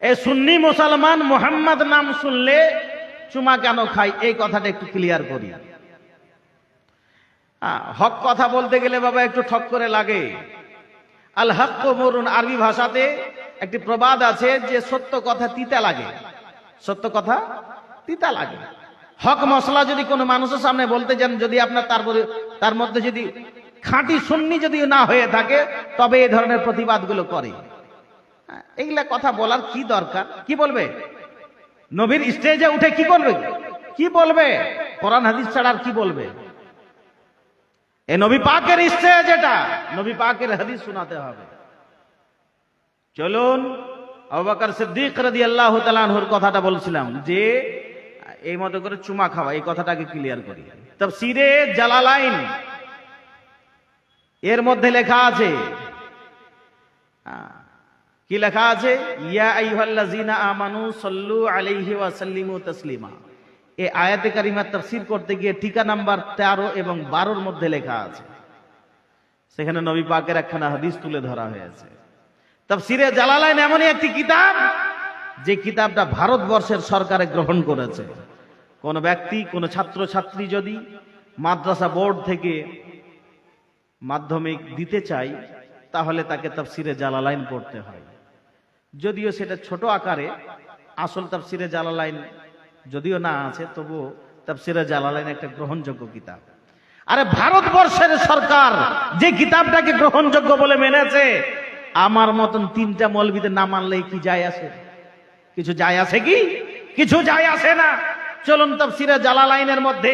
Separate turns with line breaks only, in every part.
এই সুন্নি মুসলমান মুহাম্মদ নাম শুনলে চুমা কেন খায়, এই কথাটা একটু ক্লিয়ার করি। হক কথা বলতে গেলে বাবা একটু ঠক করে লাগে। আল হক মুরুন, আরবি ভাষাতে একটি প্রবাদ আছে যে সত্য কথা তিতা লাগে, সত্য কথা তিতা লাগে। হক মশলা যদি কোনো মানুষের সামনে বলতে যান, যদি আপনার তার মধ্যে যদি খাঁটি সুন্নি যদি না হয়ে থাকে, তবে এই ধরনের প্রতিবাদগুলো করে। এইগুলা কথা বলার কি দরকার? কি বলবে? নবীর স্টেজে উঠে কি করবে, কি বলবে? কোরআন হাদিস ছাড়া আর কি বলবে? এই নবী পাকের স্টেজ, এটা নবী পাকের হাদিস শোনাতে হবে। চলুন, আবু বকর সিদ্দিক রাদিয়াল্লাহু তাআলা আনহুর কথাটা বলছিলাম যে এই মতো করে চুমা খাওয়া, এই কথাটাকে ক্লিয়ার করি। তাফসীরে জালালাইন এর মধ্যে লেখা আছে, কি লেখা আছে? ইয়া আইয়ুহাল্লাযীনা আমানু সাল্লু আলাইহি ওয়া সাল্লিমু তাসলিমা। এই আয়াতে কারিমার তাফসীর করতে গিয়ে টিকা নাম্বার 13 এবং 12 মধ্যে লেখা আছে, সেখানে নবী পাকের একখানা হাদিস তুলে ধরা হয়েছে। তাফসীরে জালালাইন এমনই একটি কিতাব, যে কিতাবটা ভারতবর্ষের সরকারে গ্রহণ করেছে। কোন ব্যক্তি, কোন ছাত্র ছাত্রী যদি মাদ্রাসা বোর্ড থেকে মাধ্যমিক দিতে চায়, তাহলে তাকে তাফসীরে জালালাইন পড়তে হয়। যদিও সেটা ছোট আকারে, আসল তাফসীরে জালালাইন যদিও না আছে, তবুও তাফসীরে জালালাইন একটা গ্রহণযোগ্য কিতাব। আরে ভারতবর্ষের সরকার যে কিতাবটাকে গ্রহণযোগ্য বলে মেনেছে, আমার মতন 3টা মৌলবীদের না মানলেই কি যায় আসে? কিছু যায় আসে কি? কিছু যায় আসে না। চলুন, তাফসীরে জালালাইনের মধ্যে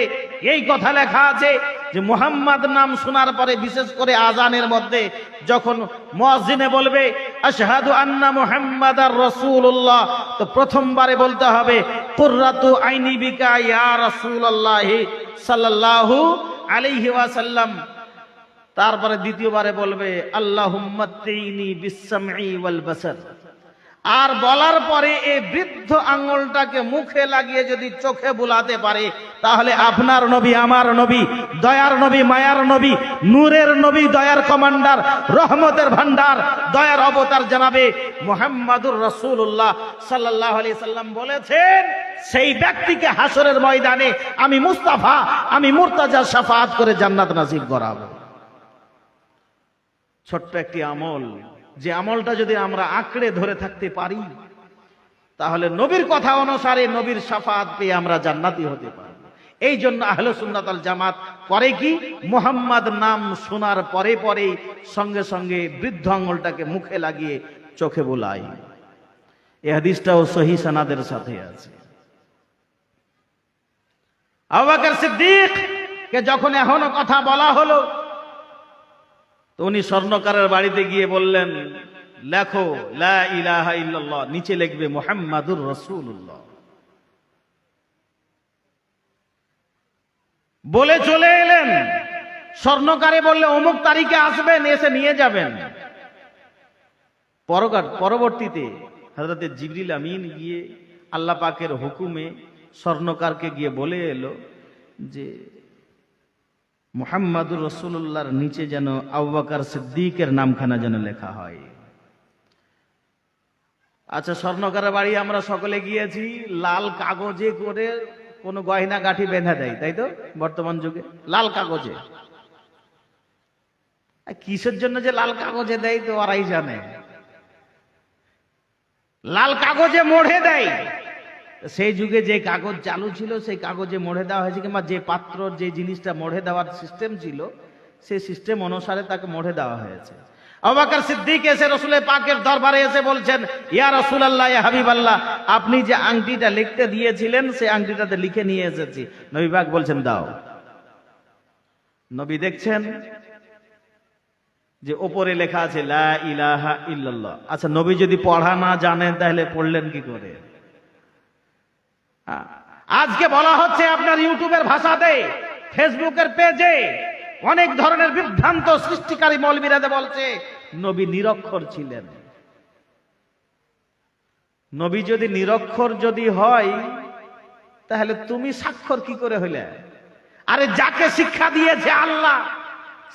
এই কথা লেখা আছে যে মুহাম্মদ নাম শোনার পরে, বিশেষ করে আজানের মধ্যে যখন মুয়াজ্জিনে বলবে আশহাদু আন্না মুহাম্মাদার রাসূলুল্লাহ, তো প্রথমবারে বলতে হবে কুররাতু আইনি বিকা ইয়া রাসূলুল্লাহ সাল্লাল্লাহু আলাইহি ওয়াসাল্লাম। তারপরে দ্বিতীয়বারে বলবে আল্লাহুম্মা তিনি বিসসামঈ ওয়াল বাসার। আর বলার পরে এই বৃদ্ধ আঙ্গুলটাকে মুখে লাগিয়ে যদি চোখে বুলাতে পারে, তাহলে আপনার নবী, আমার নবী, দয়ার নবী, মায়ার নবী, নূরের নবী, দয়ার কমান্ডার, রহমতের ভান্ডার, দয়ার অবতার জানাবে মুহাম্মাদুর রাসূলুল্লাহ সাল্লাল্লাহু আলাইহি সাল্লাম বলেছেন, সেই ব্যক্তিকে হাসরের ময়দানে আমি মুস্তাফা, আমি মুর্তাজা শাফাআত করে জান্নাত নসিব করাবো। ছোট্ট একটি আমল, যে আমলটা যদি আমরা আঁকড়ে ধরে থাকতে পারি, তাহলে নবীর কথা অনুসারে নবীর শাফাআত পেয়ে আমরা জান্নাতি হতে পারব। এই জন্য আহলে সুন্নাত ওয়াল জামাত করে কি, মুহাম্মদ নাম শোনার পরে পরে সঙ্গে সঙ্গে বৃদ্ধ আঙ্গুলটাকে মুখে লাগিয়ে চোখে বোলাই। এই হাদিসটাও সহিহ সনদের সাথে আছে। আবু বকর সিদ্দিক কে যখন এখনো কথা বলা হলো, তো উনি স্বর্ণকারের বাড়িতে গিয়ে বললেন, লেখো লা ইলাহা ইল্লাল্লাহ, নিচে লিখবে মুহাম্মাদুর রাসূলুল্লাহ। বলে চলে এলেন। স্বর্ণকারে বললে অমুক তারিখে আসবেন, এসে নিয়ে যাবেন। পরবর্তীতে হযরত জিবরিল আমিন গিয়ে আল্লাহ পাকের হুকুমে স্বর্ণকারকে গিয়ে বলে এলো যে মুহাম্মাদুর রাসূলুল্লাহর নিচে যেন আবু বকর সিদ্দিকের নামখানা যেন লেখা হয়। আচ্ছা, স্বর্ণকারের বাড়ি আমরা সকলে গিয়েছি, লাল কাগজে করে কোনো গয়না গাঁঠি বেঁধে দেয়, তাই তো? বর্তমান যুগে লাল কাগজে। কিসের জন্য যে লাল কাগজে দেয় তো ওরাই জানে। লাল কাগজে মোড়ে দেয়। সেই যুগে যে কাগজ চালু ছিল, সেই কাগজে মোড়ে দেওয়া হয়েছে, কিংবা যে পাত্র, যে জিনিসটা মোড়ে দেওয়ার সিস্টেম ছিল, সেই সিস্টেম অনুসারে তাকে মোড়ে দেওয়া হয়েছে। আবু বকর সিদ্দিক এসে রাসূলের পাকের দরবারে এসে বলছেন, ইয়া রাসূলুল্লাহ, ইয়া হাবিবাল্লাহ, আপনি যে আংটিটা লিখতে দিয়েছিলেন, সেই আংটিটাতে লিখে নিয়ে এসেছি। নবী পাক বলছেন, দাও। নবী দেখছেন যে ওপরে লেখা আছে লা ইলাহা ইল্লাল্লাহ। আচ্ছা, নবী যদি পড়া না জানেন তাহলে পড়লেন কি করে? আজকে বলা হচ্ছে আপনার ইউটিউবের ভাষাতে, ফেসবুকের পেজে অনেক ধরনের বিভ্রান্ত সৃষ্টিকারী মৌলবীরা বলছে নবী নিরক্ষর ছিলেন। নবী যদি নিরক্ষর যদি হয়, তাহলে তুমি স্বাক্ষর কি করে হইলে? আরে যাকে শিক্ষা দিয়েছে আল্লাহ,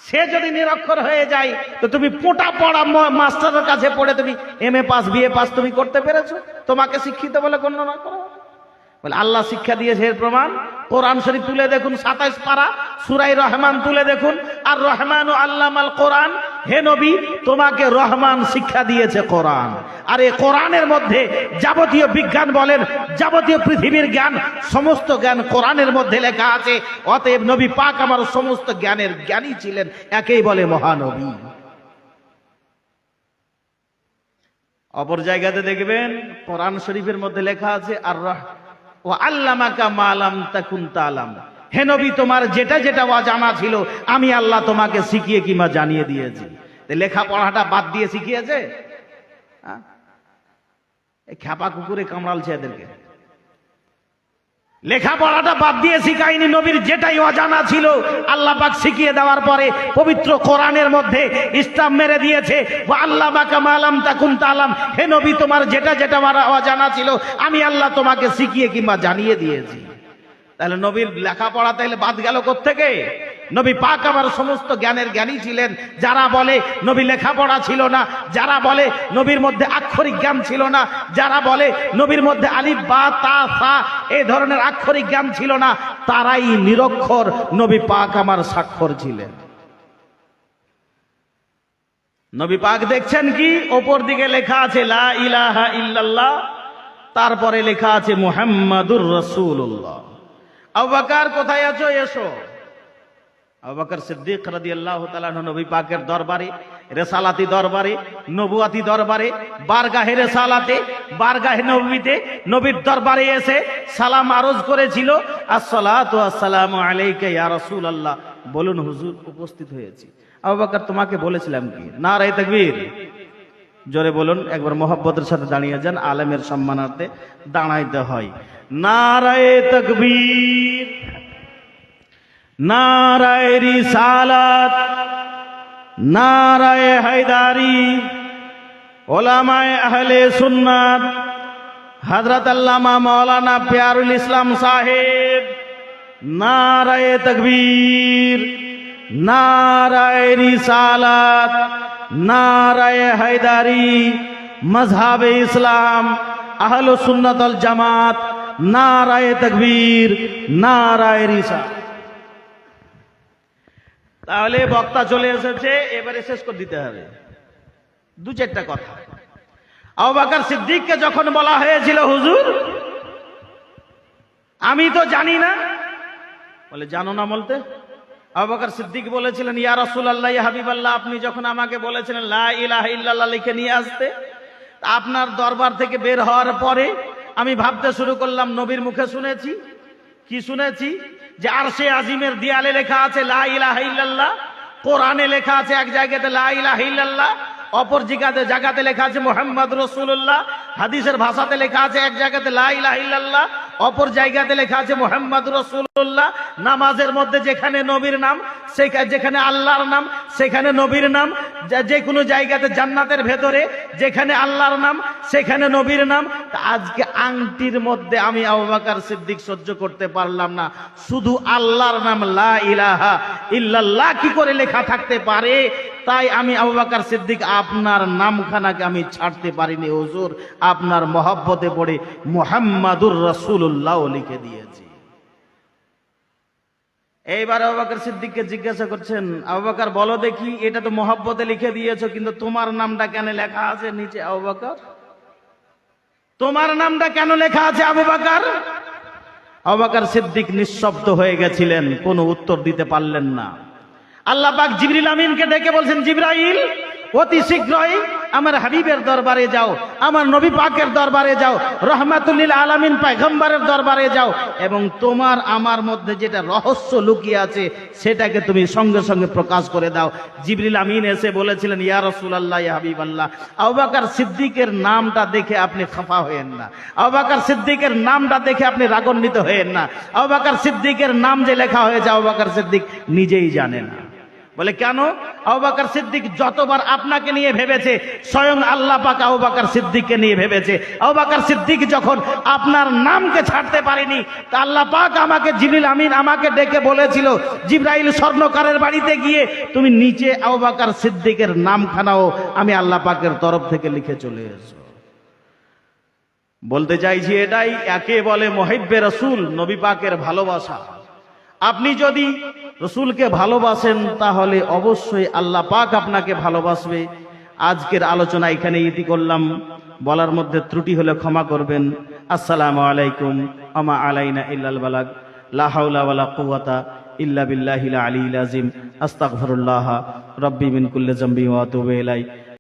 সে যদি নিরক্ষর হয়ে যায় তো তুমি পোটা পড়া মাস্টারের কাছে পড়ে তুমি MA পাস BA পাস তুমি করতে পেরেছো? তোমাকে শিক্ষিত বলে গণ্য না করা হবে? বলে আল্লাহ শিক্ষা দিয়েছে, এর প্রমাণ কোরআন শরীফ তুলে দেখুন, 27 পারা সূরা রহমান তুলে দেখুন। আর রহমানু আল্লামাল কোরআন, হে নবী তোমাকে রহমান শিক্ষা দিয়েছে কোরআন। আর এই কোরআনের মধ্যে যাবতীয় বিজ্ঞান বলেন, যাবতীয় পৃথিবীর জ্ঞান, সমস্ত জ্ঞান কোরআনের মধ্যে লেখা আছে। অতএব নবী পাক আমার সমস্ত জ্ঞানের জ্ঞানী ছিলেন, একেই বলে মহানবী। অপর জায়গাতে দেখবেন কোরআন শরীফের মধ্যে লেখা আছে আর ও আল্লামাকা মা লাম তাকুন তাআলাম, হে নবী তোমার যেটা যেটা অজানা ছিল আমি আল্লাহ তোমাকে শিখিয়ে কিংবা জানিয়ে দিয়েছি। লেখাপড়াটা বাদ দিয়ে শিখিয়েছে? খ্যাপা কুকুরে কামড়ালছে এদেরকে। লেখাপড়াটা বাদ দিয়ে শিখায়নি, নবীর যেটাই অজানা ছিল আল্লাহ পাক শিখিয়ে দেওয়ার পরে পবিত্র কোরআনের মধ্যে ইসলাম মেরে দিয়েছে। ওয়া আল্লামাকা মা লাম তাকুন তাআলাম, হে নবী তোমার যেটা যেটা অজানা ছিল আমি আল্লাহ তোমাকে শিখিয়ে কিংবা জানিয়ে দিয়েছি। তাহলে নবীর লেখাপড়া তাহলে বাদ গেল কোত্থেকে? নবী পাক আমার সমস্ত জ্ঞানের জ্ঞানী ছিলেন। যারা বলে নবী লেখাপড়া ছিল না, যারা বলে নবীর মধ্যে আক্ষরিক জ্ঞান ছিল না, যারা বলে নবীর মধ্যে আলিফ বা তা সা এই ধরনের আক্ষরিক জ্ঞান ছিল না, তারাই নিরক্ষর। নবী পাক আমার স্বাক্ষর ছিলেন। নবী পাক দেখছেন কি ওপর দিকে লেখা আছে লা ইলাহা ইল্লাল্লাহ, তারপরে লেখা আছে মুহাম্মাদুর রাসূলুল্লাহ। আবু বকর কোথায় আছো? এসো। আবু বকর সিদ্দিক রাদিয়াল্লাহু তাআলা নবী পাকের দরবারে, রিসালাতি দরবারে, নবুয়াতি দরবারে, বারগাহে রিসালাতে, বারগাহে নবুয়িতে নবীর দরবারে এসে সালাম আরজ করেছিল, আসসালাতু আসসালামু আলাইকা ইয়া রাসূলুল্লাহ। বলুন হুজুর উপস্থিত হয়েছি। আবু বকর তোমাকে বলেছিলাম কি? নারায়ে তাকবীর, জোরে বলুন, একবার মোহাব্বতের সাথে দাঁড়িয়ে যান, আলেমের সম্মানার্থে দাঁড়াইতে হয়। নারায়ে তাকবীর, নারায়ে রিসালাত, নারায়ে হায়দারি, ওলামায়ে আহলে সুন্নাত হযরত আল্লামা মাওলানা পিয়ারুল ইসলাম সাহেব, নারায়ে তাকবীর, নারায়ে রিসালাত, নারায়ে হায়দারি, মযহাবে ইসলাম, আহলে সুন্নাত ওয়াল জামাত, নারায়ে তাকবীর, নারায়ে রিসালাত। তাহলে বক্তা চলে এসেছে, এবারে শেষ করে দিতে হবে। দু চারটা কথা। আবু বকর সিদ্দিককে যখন বলা হয়েছিল হুজুর আমি তো জানি না, বলে জানো না বলতে? আবু বকর সিদ্দিক বলেছিলেন ইয়া রাসূলুল্লাহ ইয়া হাবিবাল্লাহ, আপনি যখন আমাকে বলেছিলেন লা ইলাহা ইল্লাল্লাহ লিখে নিয়ে আসতে, আপনার দরবার থেকে বের হওয়ার পরে আমি ভাবতে শুরু করলাম নবীর মুখে শুনেছি। কি শুনেছি? যে আরশে আজিমের দেয়ালে লেখা আছে লা ইলাহা ইল্লাল্লাহ, কোরআনে লেখা আছে এক জায়গাতে লা ইলাহা ইল্লাল্লাহ, অপর জায়গাতে লেখা আছে মুহাম্মদ রাসূলুল্লাহ, হাদিসের ভাষাতে লেখা আছে এক জায়গাতে লা ইলাহা ইল্লাল্লাহ, অপর জায়গাতে লেখা আছে মুহাম্মদ রাসূলুল্লাহ। নামাজের মধ্যে যেখানে নবীর নাম, যেখানে আল্লাহর নাম সেখানে নবীর নাম, যে কোনো জায়গাতে জান্নাতের ভেতরে যেখানে আল্লাহর নাম সেখানে নবীর নাম। আজকে আংটির মধ্যে আমি আবু বকর সিদ্দিক সহ্য করতে পারলাম না, শুধু আল্লাহর নাম লা ইলাহা ইল্লাল্লাহ কি করে লেখা থাকতে পারে? তাই আমি আবু বকর সিদ্দিক আপনার নামখানাকে আমি ছাড়তে পারিনি হুজুর, আপনার মহব্বতে পড়ে মুহাম্মাদুর রাসূলুল্লাহ লিখে দিয়েছি। এইবার আবু বকর সিদ্দিককে জিজ্ঞাসা করছেন, আবু বকর বলো দেখি, এটা তো মহব্বতে লিখে দিয়েছো, কিন্তু তোমার নামটা কেন লেখা আছে নিচে? আবু বকর তোমার নামটা কেন লেখা আছে আবু বকর? আবু বকর সিদ্দিক নিঃশব্দ হয়ে গেছিলেন, কোনো উত্তর দিতে পারলেন না। আল্লাহ পাক জিবরিল আমিনকে ডেকে বলছেন, জিবরাইল অতি শীঘ্রই আমার হাবিবের দরবারে যাও, আমার নবী পাকের দরবারে যাও, রহমাতুল লিল আলামিন পয়গম্বরের দরবারে যাও, এবং তোমার আমার মধ্যে যেটা রহস্য লুকিয়ে আছে সেটাকে তুমি সঙ্গে সঙ্গে প্রকাশ করে দাও। জিবরিল আমিন এসে বলেছিলেন, ইয়া রাসূলুল্লাহ ইয়া হাবিবাল্লাহ, আবু বকর সিদ্দিকের নামটা দেখে আপনি খফা হয়েন না, আবু বকর সিদ্দিকের নামটা দেখে আপনি রাগান্বিত হয়েন না। আবু বকর সিদ্দিকের নাম যে লেখা হয়েছে আবু বকর সিদ্দিক নিজেই জানে না। বলে কেন? আবু বকর সিদ্দিক যতবার আপনাকে নিয়ে ভেবেছে, স্বয়ং আল্লাহ পাক আবু বকর সিদ্দিককে নিয়ে ভেবেছে। আবু বকর সিদ্দিক যখন আপনার নামকে ছাড়তে পারেনি, তা আল্লাহ পাক আমাকে, জিবরিল আমিন আমাকে ডেকে বলেছিল, জিবরাইল স্বর্ণকারের বাড়িতে গিয়ে তুমি নিচে আবু বকর সিদ্দিকের নামখানাও আমি আল্লাহ পাকের তরফ থেকে লিখে চলে এসো। বলতে চাইছি এটাই, একে বলে মুহিব্বে রাসূল, নবী পাকের ভালোবাসা। আপনি যদি রসুলকে ভালোবাসেন তাহলে অবশ্যই আল্লাহ পাক আপনাকে ভালোবাসবে। আজকের আলোচনা এখানে ইতি করলাম, বলার মধ্যে ত্রুটি হলে ক্ষমা করবেন। আসসালামু আলাইকুম আমা আলাইনা ইল্লাল বালাগ, লা হাওলা ওয়ালা কুওয়াতা ইল্লা বিল্লাহিল আলিয়্যিল আযীম, আস্তাগফিরুল্লাহ রাব্বি মিন কুল্লি যামবি ওয়া আতুবু ইলাইহি।